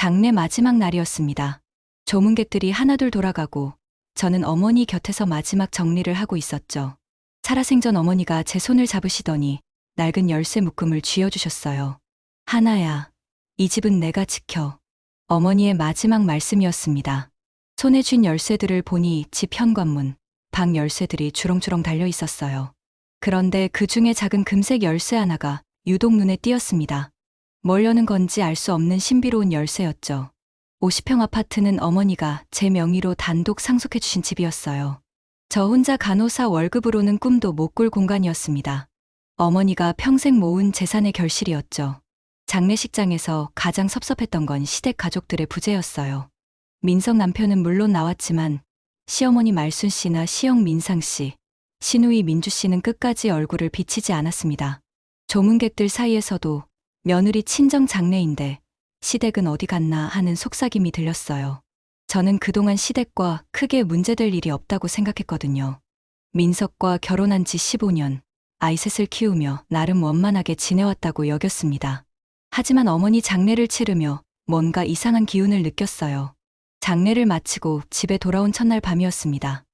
장례 마지막 날이었습니다. 조문객들이 하나둘 돌아가고 저는 어머니 곁에서 마지막 정리를 하고 있었죠. 살아생전 어머니가 제 손을 잡으시더니 낡은 열쇠 묶음을 쥐어주셨어요. 하나야, 이 집은 내가 지켜. 어머니의 마지막 말씀이었습니다. 손에 쥔 열쇠들을 보니 집 현관문, 방 열쇠들이 주렁주렁 달려 있었어요. 그런데 그 중에 작은 금색 열쇠 하나가 유독 눈에 띄었습니다. 뭘 여는 건지 알 수 없는 신비로운 열쇠였죠. 50평 아파트는 어머니가 제 명의로 단독 상속해 주신 집이었어요. 저 혼자 간호사 월급으로는 꿈도 못 꿀 공간이었습니다. 어머니가 평생 모은 재산의 결실이었죠. 장례식장에서 가장 섭섭했던 건 시댁 가족들의 부재였어요. 민석 남편은 물론 나왔지만 시어머니 말순 씨나 시영 민상 씨, 시누이 민주 씨는 끝까지 얼굴을 비치지 않았습니다. 조문객들 사이에서도 며느리 친정 장례인데 시댁은 어디 갔나 하는 속삭임이 들렸어요. 저는 그동안 시댁과 크게 문제될 일이 없다고 생각했거든요. 민석과 결혼한 지 15년, 아이 셋을 키우며 나름 원만하게 지내왔다고 여겼습니다. 하지만 어머니 장례를 치르며 뭔가 이상한 기운을 느꼈어요. 장례를 마치고 집에 돌아온 첫날 밤이었습니다.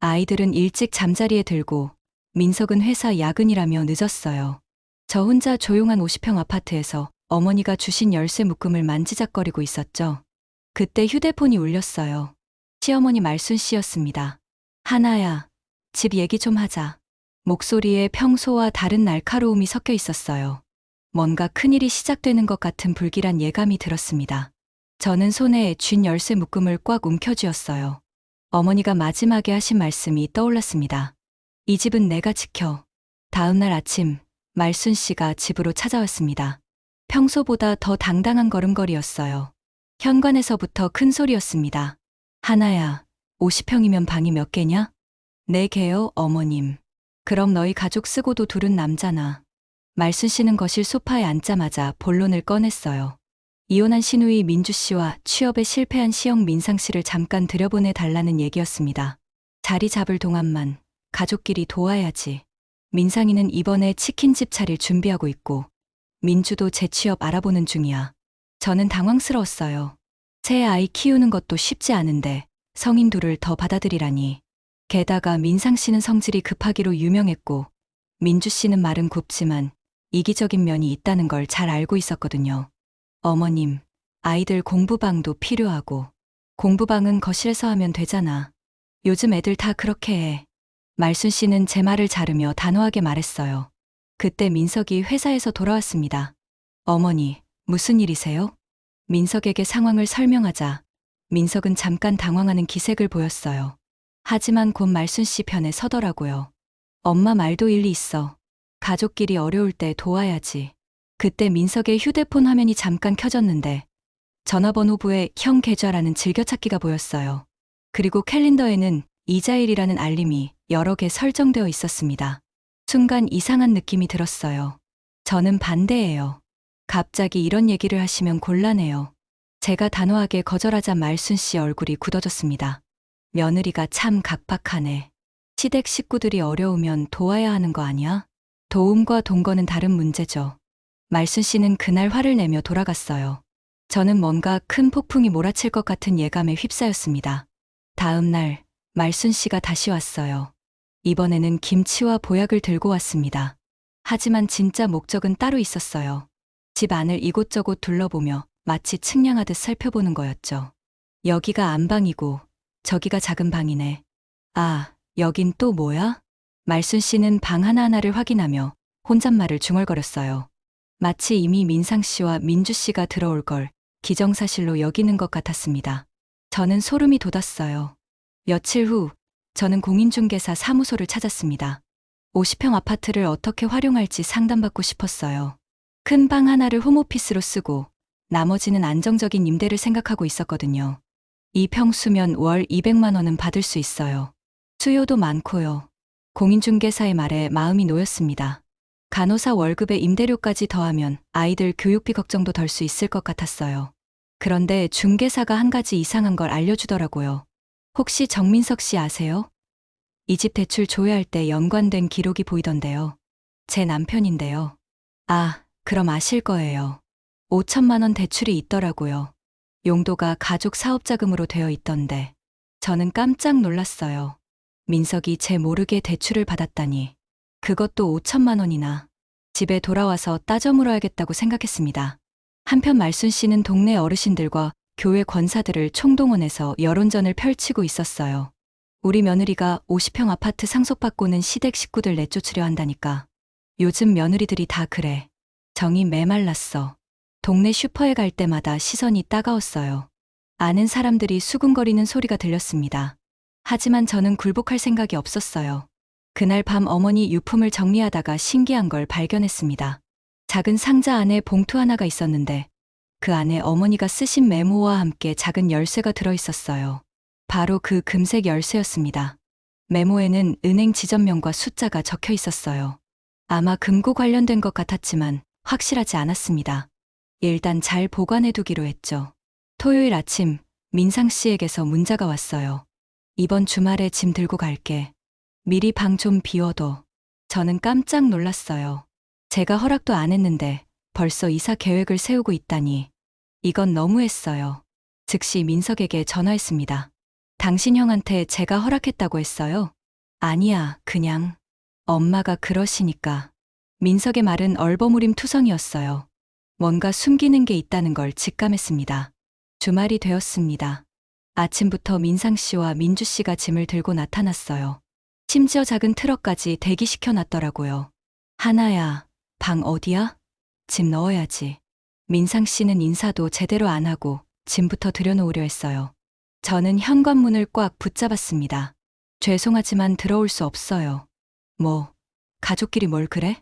아이들은 일찍 잠자리에 들고 민석은 회사 야근이라며 늦었어요. 저 혼자 조용한 50평 아파트에서 어머니가 주신 열쇠 묶음을 만지작거리고 있었죠. 그때 휴대폰이 울렸어요. 시어머니 말순 씨였습니다. 하나야, 집 얘기 좀 하자. 목소리에 평소와 다른 날카로움이 섞여 있었어요. 뭔가 큰일이 시작되는 것 같은 불길한 예감이 들었습니다. 저는 손에 쥔 열쇠 묶음을 꽉 움켜쥐었어요. 어머니가 마지막에 하신 말씀이 떠올랐습니다. 이 집은 내가 지켜. 다음 날 아침, 말순 씨가 집으로 찾아왔습니다. 평소보다 더 당당한 걸음걸이였어요. 현관에서부터 큰 소리였습니다. 하나야, 50평이면 방이 몇 개냐? 4개요, 어머님. 그럼 너희 가족 쓰고도 둘은 남잖아. 말순 씨는 거실 소파에 앉자마자 본론을 꺼냈어요. 이혼한 시누이 민주 씨와 취업에 실패한 시영 민상 씨를 잠깐 들여보내 달라는 얘기였습니다. 자리 잡을 동안만 가족끼리 도와야지. 민상이는 이번에 치킨집 차릴 준비하고 있고 민주도 재취업 알아보는 중이야. 저는 당황스러웠어요. 새 아이 키우는 것도 쉽지 않은데 성인 둘을 더 받아들이라니. 게다가 민상 씨는 성질이 급하기로 유명했고 민주 씨는 말은 곱지만 이기적인 면이 있다는 걸 잘 알고 있었거든요. 어머님, 아이들 공부방도 필요하고 공부방은 거실에서 하면 되잖아. 요즘 애들 다 그렇게 해. 말순 씨는 제 말을 자르며 단호하게 말했어요. 그때 민석이 회사에서 돌아왔습니다. 어머니, 무슨 일이세요? 민석에게 상황을 설명하자 민석은 잠깐 당황하는 기색을 보였어요. 하지만 곧 말순 씨 편에 서더라고요. 엄마 말도 일리 있어. 가족끼리 어려울 때 도와야지. 그때 민석의 휴대폰 화면이 잠깐 켜졌는데 전화번호부에 형 계좌라는 즐겨찾기가 보였어요. 그리고 캘린더에는 이자일이라는 알림이 여러 개 설정되어 있었습니다. 순간 이상한 느낌이 들었어요. 저는 반대예요. 갑자기 이런 얘기를 하시면 곤란해요. 제가 단호하게 거절하자 말순 씨 얼굴이 굳어졌습니다. 며느리가 참 각박하네. 시댁 식구들이 어려우면 도와야 하는 거 아니야? 도움과 동거는 다른 문제죠. 말순 씨는 그날 화를 내며 돌아갔어요. 저는 뭔가 큰 폭풍이 몰아칠 것 같은 예감에 휩싸였습니다. 다음 날, 말순 씨가 다시 왔어요. 이번에는 김치와 보약을 들고 왔습니다. 하지만 진짜 목적은 따로 있었어요. 집 안을 이곳저곳 둘러보며 마치 측량하듯 살펴보는 거였죠. 여기가 안방이고 저기가 작은 방이네. 아, 여긴 또 뭐야? 말순 씨는 방 하나하나를 확인하며 혼잣말을 중얼거렸어요. 마치 이미 민상 씨와 민주 씨가 들어올 걸 기정사실로 여기는 것 같았습니다. 저는 소름이 돋았어요. 며칠 후, 저는 공인중개사 사무소를 찾았습니다. 50평 아파트를 어떻게 활용할지 상담받고 싶었어요. 큰 방 하나를 홈오피스로 쓰고 나머지는 안정적인 임대를 생각하고 있었거든요. 이 평수면 월 200만 원은 받을 수 있어요. 수요도 많고요. 공인중개사의 말에 마음이 놓였습니다. 간호사 월급에 임대료까지 더하면 아이들 교육비 걱정도 덜 수 있을 것 같았어요. 그런데 중개사가 한 가지 이상한 걸 알려주더라고요. 혹시 정민석 씨 아세요? 이 집 대출 조회할 때 연관된 기록이 보이던데요. 제 남편인데요. 아, 그럼 아실 거예요. 5천만 원 대출이 있더라고요. 용도가 가족 사업자금으로 되어 있던데 저는 깜짝 놀랐어요. 민석이 제 모르게 대출을 받았다니. 그것도 5천만 원이나. 집에 돌아와서 따져 물어야겠다고 생각했습니다. 한편 말순 씨는 동네 어르신들과 교회 권사들을 총동원해서 여론전을 펼치고 있었어요. 우리 며느리가 50평 아파트 상속받고는 시댁 식구들 내쫓으려 한다니까. 요즘 며느리들이 다 그래. 정이 메말랐어. 동네 슈퍼에 갈 때마다 시선이 따가웠어요. 아는 사람들이 수군거리는 소리가 들렸습니다. 하지만 저는 굴복할 생각이 없었어요. 그날 밤 어머니 유품을 정리하다가 신기한 걸 발견했습니다. 작은 상자 안에 봉투 하나가 있었는데 그 안에 어머니가 쓰신 메모와 함께 작은 열쇠가 들어있었어요. 바로 그 금색 열쇠였습니다. 메모에는 은행 지점명과 숫자가 적혀 있었어요. 아마 금고 관련된 것 같았지만 확실하지 않았습니다. 일단 잘 보관해두기로 했죠. 토요일 아침 민상 씨에게서 문자가 왔어요. 이번 주말에 짐 들고 갈게. 미리 방 좀 비워둬. 저는 깜짝 놀랐어요. 제가 허락도 안 했는데 벌써 이사 계획을 세우고 있다니. 이건 너무했어요. 즉시 민석에게 전화했습니다. 당신 형한테 제가 허락했다고 했어요? 아니야, 그냥. 엄마가 그러시니까. 민석의 말은 얼버무림 투성이었어요. 뭔가 숨기는 게 있다는 걸 직감했습니다. 주말이 되었습니다. 아침부터 민상 씨와 민주 씨가 짐을 들고 나타났어요. 심지어 작은 트럭까지 대기시켜 놨더라고요. 하나야, 방 어디야? 짐 넣어야지. 민상 씨는 인사도 제대로 안 하고 짐부터 들여놓으려 했어요. 저는 현관문을 꽉 붙잡았습니다. 죄송하지만 들어올 수 없어요. 뭐, 가족끼리 뭘 그래?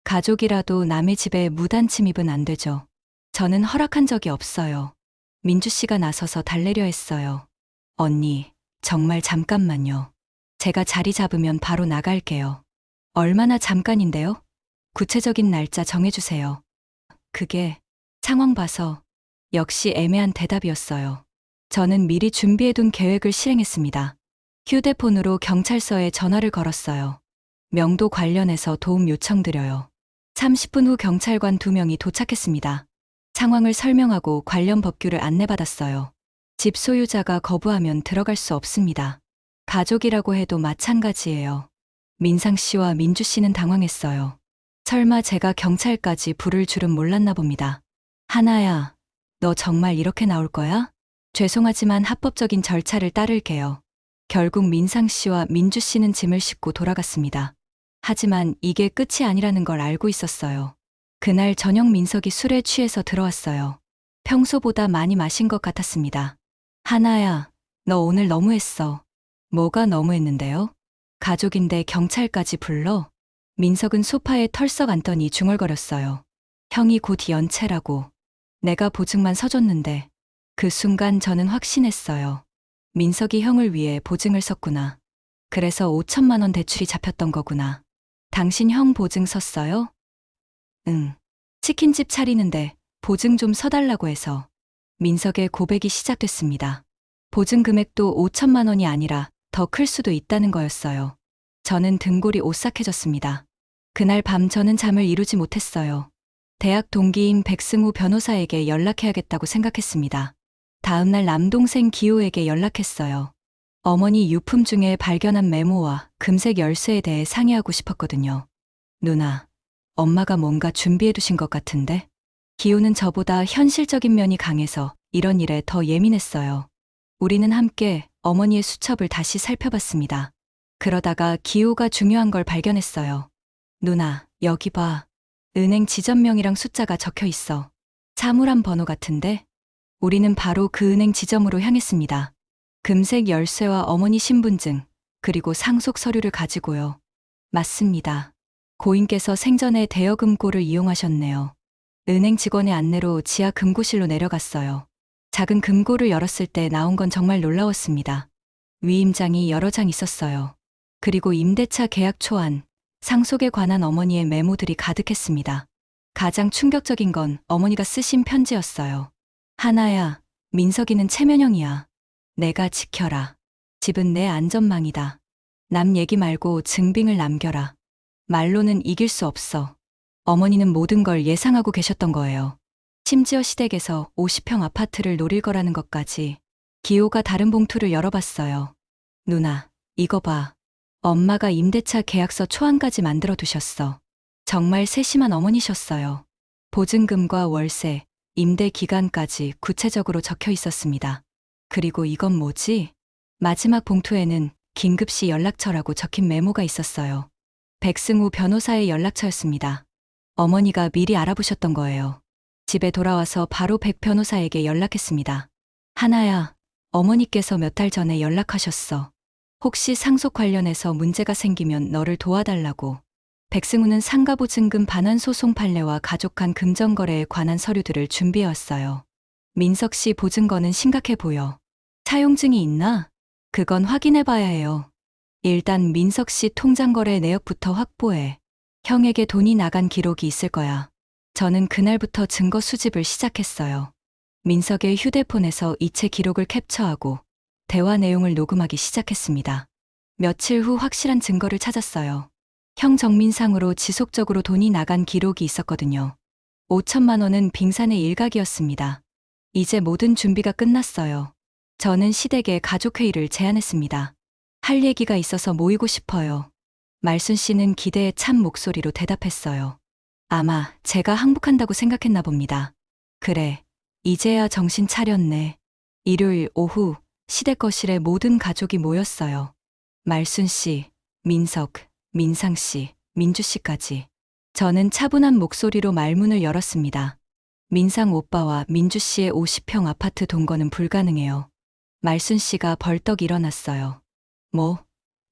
가족이라도 남의 집에 무단 침입은 안 되죠. 저는 허락한 적이 없어요. 민주 씨가 나서서 달래려 했어요. 언니, 정말 잠깐만요. 제가 자리 잡으면 바로 나갈게요. 얼마나 잠깐인데요? 구체적인 날짜 정해주세요. 그게 상황 봐서 역시 애매한 대답이었어요. 저는 미리 준비해둔 계획을 실행했습니다. 휴대폰으로 경찰서에 전화를 걸었어요. 명도 관련해서 도움 요청드려요. 30분 후 경찰관 2명이 도착했습니다. 상황을 설명하고 관련 법규를 안내받았어요. 집 소유자가 거부하면 들어갈 수 없습니다. 가족이라고 해도 마찬가지예요. 민상 씨와 민주 씨는 당황했어요. 설마 제가 경찰까지 부를 줄은 몰랐나 봅니다. 하나야, 너 정말 이렇게 나올 거야? 죄송하지만 합법적인 절차를 따를게요. 결국 민상 씨와 민주 씨는 짐을 싣고 돌아갔습니다. 하지만 이게 끝이 아니라는 걸 알고 있었어요. 그날 저녁 민석이 술에 취해서 들어왔어요. 평소보다 많이 마신 것 같았습니다. 하나야, 너 오늘 너무했어. 뭐가 너무했는데요? 가족인데 경찰까지 불러? 민석은 소파에 털썩 앉더니 중얼거렸어요. 형이 곧 연체라고. 내가 보증만 서줬는데 그 순간 저는 확신했어요. 민석이 형을 위해 보증을 섰구나. 그래서 5천만 원 대출이 잡혔던 거구나. 당신 형 보증 섰어요? 응. 치킨집 차리는데 보증 좀 서달라고 해서. 민석의 고백이 시작됐습니다. 보증 금액도 5천만 원이 아니라 더 클 수도 있다는 거였어요. 저는 등골이 오싹해졌습니다. 그날 밤 저는 잠을 이루지 못했어요. 대학 동기인 백승우 변호사에게 연락해야겠다고 생각했습니다. 다음날 남동생 기호에게 연락했어요. 어머니 유품 중에 발견한 메모와 금색 열쇠에 대해 상의하고 싶었거든요. 누나, 엄마가 뭔가 준비해 두신 것 같은데? 기호는 저보다 현실적인 면이 강해서 이런 일에 더 예민했어요. 우리는 함께 어머니의 수첩을 다시 살펴봤습니다. 그러다가 기호가 중요한 걸 발견했어요. 누나, 여기 봐. 은행 지점명이랑 숫자가 적혀 있어. 사물함 번호 같은데? 우리는 바로 그 은행 지점으로 향했습니다. 금색 열쇠와 어머니 신분증, 그리고 상속 서류를 가지고요. 맞습니다. 고인께서 생전에 대여금고를 이용하셨네요. 은행 직원의 안내로 지하 금고실로 내려갔어요. 작은 금고를 열었을 때 나온 건 정말 놀라웠습니다. 위임장이 여러 장 있었어요. 그리고 임대차 계약 초안, 상속에 관한 어머니의 메모들이 가득했습니다. 가장 충격적인 건 어머니가 쓰신 편지였어요. 하나야, 민석이는 체면형이야. 내가 지켜라. 집은 내 안전망이다. 남 얘기 말고 증빙을 남겨라. 말로는 이길 수 없어. 어머니는 모든 걸 예상하고 계셨던 거예요. 심지어 시댁에서 50평 아파트를 노릴 거라는 것까지. 기호가 다른 봉투를 열어봤어요. 누나, 이거 봐. 엄마가 임대차 계약서 초안까지 만들어 두셨어. 정말 세심한 어머니셨어요. 보증금과 월세, 임대 기간까지 구체적으로 적혀 있었습니다. 그리고 이건 뭐지? 마지막 봉투에는 긴급시 연락처라고 적힌 메모가 있었어요. 백승우 변호사의 연락처였습니다. 어머니가 미리 알아보셨던 거예요. 집에 돌아와서 바로 백 변호사에게 연락했습니다. 하나야, 어머니께서 몇 달 전에 연락하셨어. 혹시 상속 관련해서 문제가 생기면 너를 도와달라고. 백승우는 상가보증금 반환 소송 판례와 가족 간 금전거래에 관한 서류들을 준비해왔어요. 민석 씨 보증거는 심각해 보여. 차용증이 있나? 그건 확인해봐야 해요. 일단 민석 씨 통장거래 내역부터 확보해. 형에게 돈이 나간 기록이 있을 거야. 저는 그날부터 증거 수집을 시작했어요. 민석의 휴대폰에서 이체 기록을 캡처하고 대화 내용을 녹음하기 시작했습니다. 며칠 후 확실한 증거를 찾았어요. 형 정민상으로 지속적으로 돈이 나간 기록이 있었거든요. 5천만 원은 빙산의 일각이었습니다. 이제 모든 준비가 끝났어요. 저는 시댁에 가족회의를 제안했습니다. 할 얘기가 있어서 모이고 싶어요. 말순 씨는 기대에 찬 목소리로 대답했어요. 아마 제가 항복한다고 생각했나 봅니다. 그래, 이제야 정신 차렸네. 일요일 오후 시댁 거실에 모든 가족이 모였어요. 말순 씨, 민석, 민상 씨, 민주 씨까지. 저는 차분한 목소리로 말문을 열었습니다. 민상 오빠와 민주 씨의 50평 아파트 동거는 불가능해요. 말순 씨가 벌떡 일어났어요.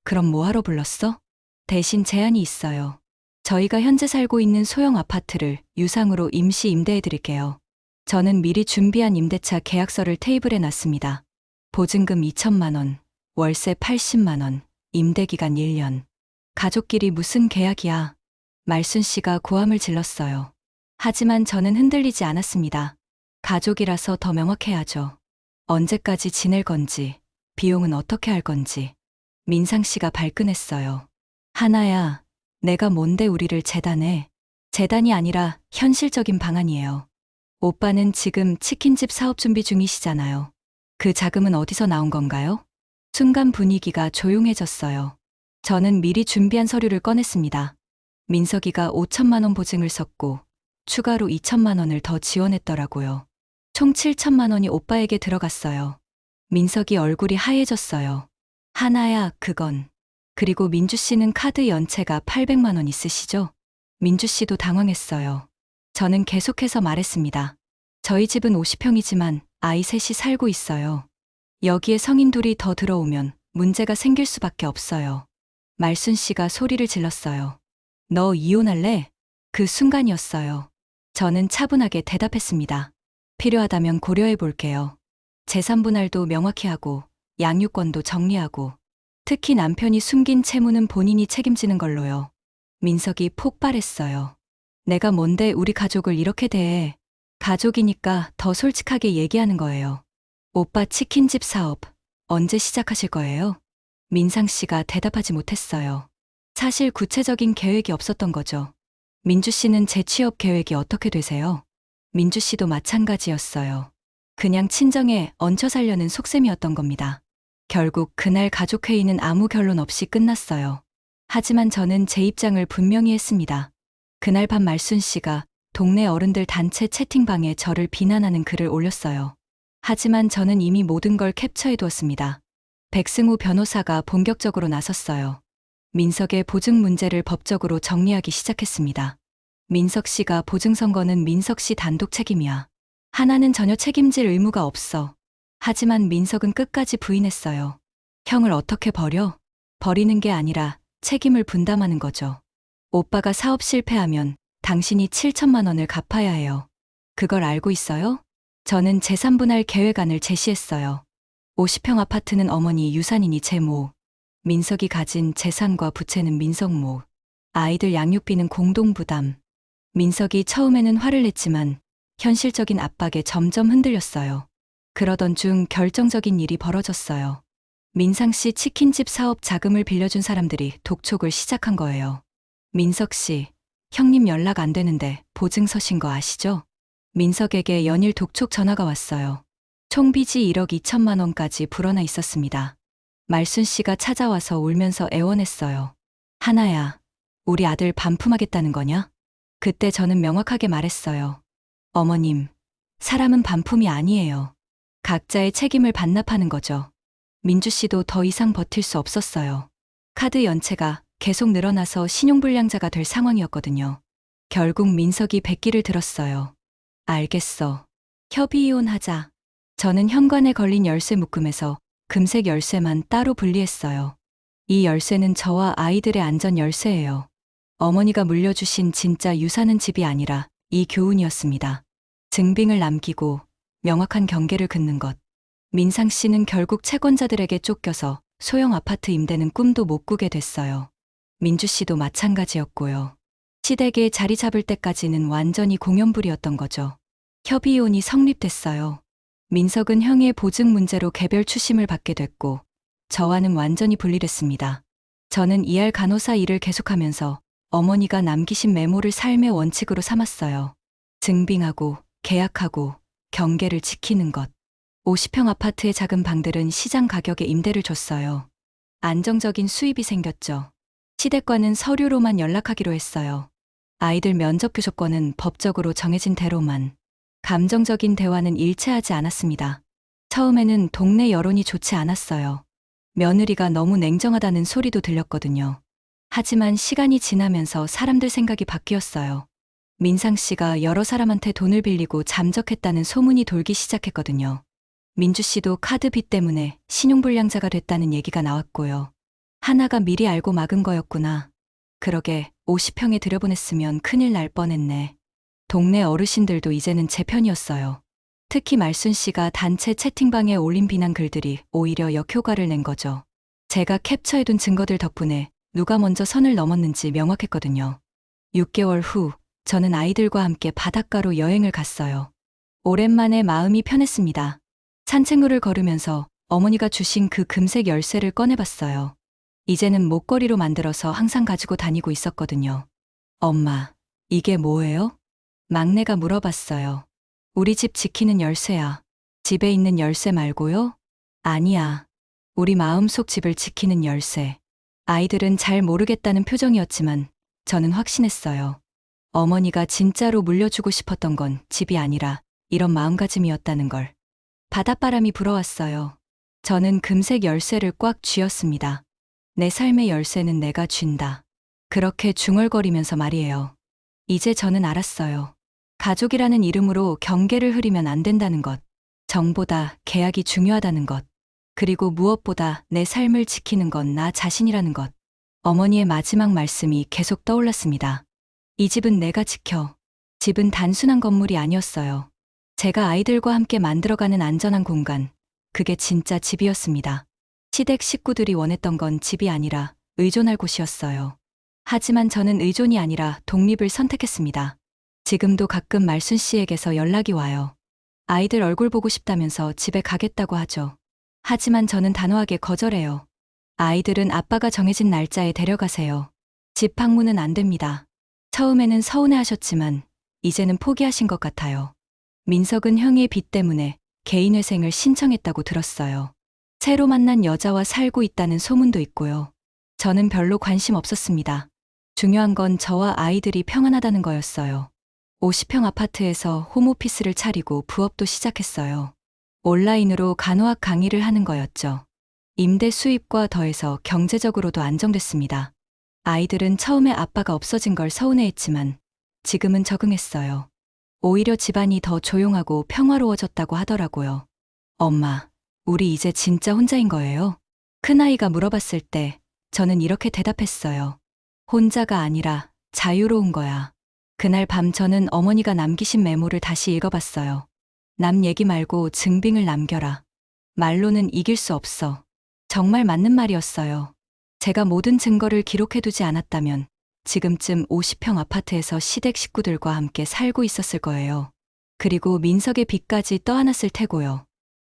그럼 뭐하러 불렀어? 대신 제안이 있어요. 저희가 현재 살고 있는 소형 아파트를 유상으로 임시 임대해 드릴게요. 저는 미리 준비한 임대차 계약서를 테이블에 놨습니다. 보증금 2천만 원, 월세 80만 원, 임대기간 1년. 가족끼리 무슨 계약이야? 말순 씨가 고함을 질렀어요. 하지만 저는 흔들리지 않았습니다. 가족이라서 더 명확해야죠. 언제까지 지낼 건지, 비용은 어떻게 할 건지. 민상 씨가 발끈했어요. 하나야, 내가 뭔데 우리를 재단해. 재단이 아니라 현실적인 방안이에요. 오빠는 지금 치킨집 사업 준비 중이시잖아요. 그 자금은 어디서 나온 건가요? 순간 분위기가 조용해졌어요. 저는 미리 준비한 서류를 꺼냈습니다. 민석이가 5천만 원 보증을 썼고 추가로 2천만 원을 더 지원했더라고요. 총 7천만 원이 오빠에게 들어갔어요. 민석이 얼굴이 하얘졌어요. 하나야, 그건. 그리고 민주 씨는 카드 연체가 800만 원 있으시죠? 민주 씨도 당황했어요. 저는 계속해서 말했습니다. 저희 집은 50평이지만 아이 셋이 살고 있어요. 여기에 성인 둘이 더 들어오면 문제가 생길 수밖에 없어요. 말순 씨가 소리를 질렀어요. 너 이혼할래? 그 순간이었어요. 저는 차분하게 대답했습니다. 필요하다면 고려해 볼게요. 재산 분할도 명확히 하고 양육권도 정리하고 특히 남편이 숨긴 채무는 본인이 책임지는 걸로요. 민석이 폭발했어요. 내가 뭔데 우리 가족을 이렇게 대해. 가족이니까 더 솔직하게 얘기하는 거예요. 오빠 치킨집 사업 언제 시작하실 거예요? 민상 씨가 대답하지 못했어요. 사실 구체적인 계획이 없었던 거죠. 민주 씨는 재취업 계획이 어떻게 되세요? 민주 씨도 마찬가지였어요. 그냥 친정에 얹혀 살려는 속셈이었던 겁니다. 결국 그날 가족회의는 아무 결론 없이 끝났어요. 하지만 저는 제 입장을 분명히 했습니다. 그날 밤 말순 씨가 동네 어른들 단체 채팅방에 저를 비난하는 글을 올렸어요. 하지만 저는 이미 모든 걸 캡처해 두었습니다. 백승우 변호사가 본격적으로 나섰어요. 민석의 보증 문제를 법적으로 정리하기 시작했습니다. 민석 씨가 보증 선거는 민석 씨 단독 책임이야. 하나는 전혀 책임질 의무가 없어. 하지만 민석은 끝까지 부인했어요. 형을 어떻게 버려? 버리는 게 아니라 책임을 분담하는 거죠. 오빠가 사업 실패하면 당신이 7천만 원을 갚아야 해요. 그걸 알고 있어요? 저는 재산분할 계획안을 제시했어요. 50평 아파트는 어머니 유산이니 제 모. 민석이 가진 재산과 부채는 민석 모. 아이들 양육비는 공동 부담. 민석이 처음에는 화를 냈지만 현실적인 압박에 점점 흔들렸어요. 그러던 중 결정적인 일이 벌어졌어요. 민상 씨 치킨집 사업 자금을 빌려준 사람들이 독촉을 시작한 거예요. 민석 씨, 형님 연락 안 되는데 보증 서신 거 아시죠? 민석에게 연일 독촉 전화가 왔어요. 총빚이 1억 2천만 원까지 불어나 있었습니다. 말순 씨가 찾아와서 울면서 애원했어요. 하나야, 우리 아들 반품하겠다는 거냐? 그때 저는 명확하게 말했어요. 어머님, 사람은 반품이 아니에요. 각자의 책임을 반납하는 거죠. 민주 씨도 더 이상 버틸 수 없었어요. 카드 연체가 계속 늘어나서 신용불량자가 될 상황이었거든요. 결국 민석이 백기를 들었어요. 알겠어. 협의 이혼하자. 저는 현관에 걸린 열쇠 묶음에서 금색 열쇠만 따로 분리했어요. 이 열쇠는 저와 아이들의 안전 열쇠예요. 어머니가 물려주신 진짜 유산은 집이 아니라 이 교훈이었습니다. 증빙을 남기고 명확한 경계를 긋는 것. 민상 씨는 결국 채권자들에게 쫓겨서 소형 아파트 임대는 꿈도 못 꾸게 됐어요. 민주 씨도 마찬가지였고요. 시댁에 자리 잡을 때까지는 완전히 공연불이었던 거죠. 협의이혼이 성립됐어요. 민석은 형의 보증 문제로 개별 추심을 받게 됐고 저와는 완전히 분리됐습니다. 저는 이할 간호사 일을 계속하면서 어머니가 남기신 메모를 삶의 원칙으로 삼았어요. 증빙하고 계약하고 경계를 지키는 것. 50평 아파트의 작은 방들은 시장 가격에 임대를 줬어요. 안정적인 수입이 생겼죠. 시댁과는 서류로만 연락하기로 했어요. 아이들 면접 교섭권은 법적으로 정해진 대로만. 감정적인 대화는 일체하지 않았습니다. 처음에는 동네 여론이 좋지 않았어요. 며느리가 너무 냉정하다는 소리도 들렸거든요. 하지만 시간이 지나면서 사람들 생각이 바뀌었어요. 민상 씨가 여러 사람한테 돈을 빌리고 잠적했다는 소문이 돌기 시작했거든요. 민주 씨도 카드 빚 때문에 신용불량자가 됐다는 얘기가 나왔고요. 하나가 미리 알고 막은 거였구나. 그러게 50평에 들여보냈으면 큰일 날 뻔했네. 동네 어르신들도 이제는 제 편이었어요. 특히 말순 씨가 단체 채팅방에 올린 비난 글들이 오히려 역효과를 낸 거죠. 제가 캡처해둔 증거들 덕분에 누가 먼저 선을 넘었는지 명확했거든요. 6개월 후 저는 아이들과 함께 바닷가로 여행을 갔어요. 오랜만에 마음이 편했습니다. 산책로를 걸으면서 어머니가 주신 그 금색 열쇠를 꺼내봤어요. 이제는 목걸이로 만들어서 항상 가지고 다니고 있었거든요. 엄마, 이게 뭐예요? 막내가 물어봤어요. 우리 집 지키는 열쇠야. 집에 있는 열쇠 말고요? 아니야. 우리 마음속 집을 지키는 열쇠. 아이들은 잘 모르겠다는 표정이었지만 저는 확신했어요. 어머니가 진짜로 물려주고 싶었던 건 집이 아니라 이런 마음가짐이었다는 걸. 바닷바람이 불어왔어요. 저는 금색 열쇠를 꽉 쥐었습니다. 내 삶의 열쇠는 내가 쥔다. 그렇게 중얼거리면서 말이에요. 이제 저는 알았어요. 가족이라는 이름으로 경계를 흐리면 안 된다는 것. 정보다 계약이 중요하다는 것. 그리고 무엇보다 내 삶을 지키는 건 나 자신이라는 것. 어머니의 마지막 말씀이 계속 떠올랐습니다. 이 집은 내가 지켜. 집은 단순한 건물이 아니었어요. 제가 아이들과 함께 만들어가는 안전한 공간. 그게 진짜 집이었습니다. 시댁 식구들이 원했던 건 집이 아니라 의존할 곳이었어요. 하지만 저는 의존이 아니라 독립을 선택했습니다. 지금도 가끔 말순 씨에게서 연락이 와요. 아이들 얼굴 보고 싶다면서 집에 가겠다고 하죠. 하지만 저는 단호하게 거절해요. 아이들은 아빠가 정해진 날짜에 데려가세요. 집 방문은 안 됩니다. 처음에는 서운해하셨지만 이제는 포기하신 것 같아요. 민석은 형의 빚 때문에 개인회생을 신청했다고 들었어요. 새로 만난 여자와 살고 있다는 소문도 있고요. 저는 별로 관심 없었습니다. 중요한 건 저와 아이들이 평안하다는 거였어요. 50평 아파트에서 홈오피스를 차리고 부업도 시작했어요. 온라인으로 간호학 강의를 하는 거였죠. 임대 수입과 더해서 경제적으로도 안정됐습니다. 아이들은 처음에 아빠가 없어진 걸 서운해했지만 지금은 적응했어요. 오히려 집안이 더 조용하고 평화로워졌다고 하더라고요. 엄마, 우리 이제 진짜 혼자인 거예요? 큰아이가 물어봤을 때 저는 이렇게 대답했어요. 혼자가 아니라 자유로운 거야. 그날 밤 저는 어머니가 남기신 메모를 다시 읽어봤어요. 남 얘기 말고 증빙을 남겨라. 말로는 이길 수 없어. 정말 맞는 말이었어요. 제가 모든 증거를 기록해두지 않았다면 지금쯤 50평 아파트에서 시댁 식구들과 함께 살고 있었을 거예요. 그리고 민석의 빚까지 떠안았을 테고요.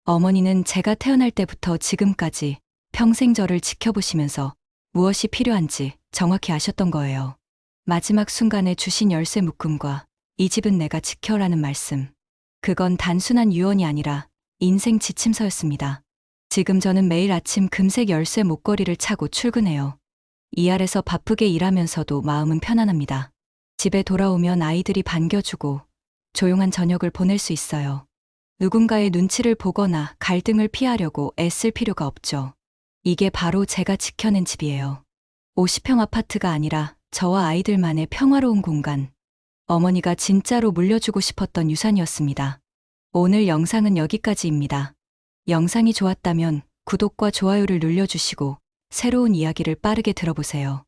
어머니는 제가 태어날 때부터 지금까지 평생 저를 지켜보시면서 무엇이 필요한지 정확히 아셨던 거예요. 마지막 순간에 주신 열쇠 묶음과 이 집은 내가 지켜라는 말씀. 그건 단순한 유언이 아니라 인생 지침서였습니다. 지금 저는 매일 아침 금색 열쇠 목걸이를 차고 출근해요. 이 아래서 바쁘게 일하면서도 마음은 편안합니다. 집에 돌아오면 아이들이 반겨주고 조용한 저녁을 보낼 수 있어요. 누군가의 눈치를 보거나 갈등을 피하려고 애쓸 필요가 없죠. 이게 바로 제가 지켜낸 집이에요. 50평 아파트가 아니라 저와 아이들만의 평화로운 공간. 어머니가 진짜로 물려주고 싶었던 유산이었습니다. 오늘 영상은 여기까지입니다. 영상이 좋았다면 구독과 좋아요를 눌러주시고 새로운 이야기를 빠르게 들어보세요.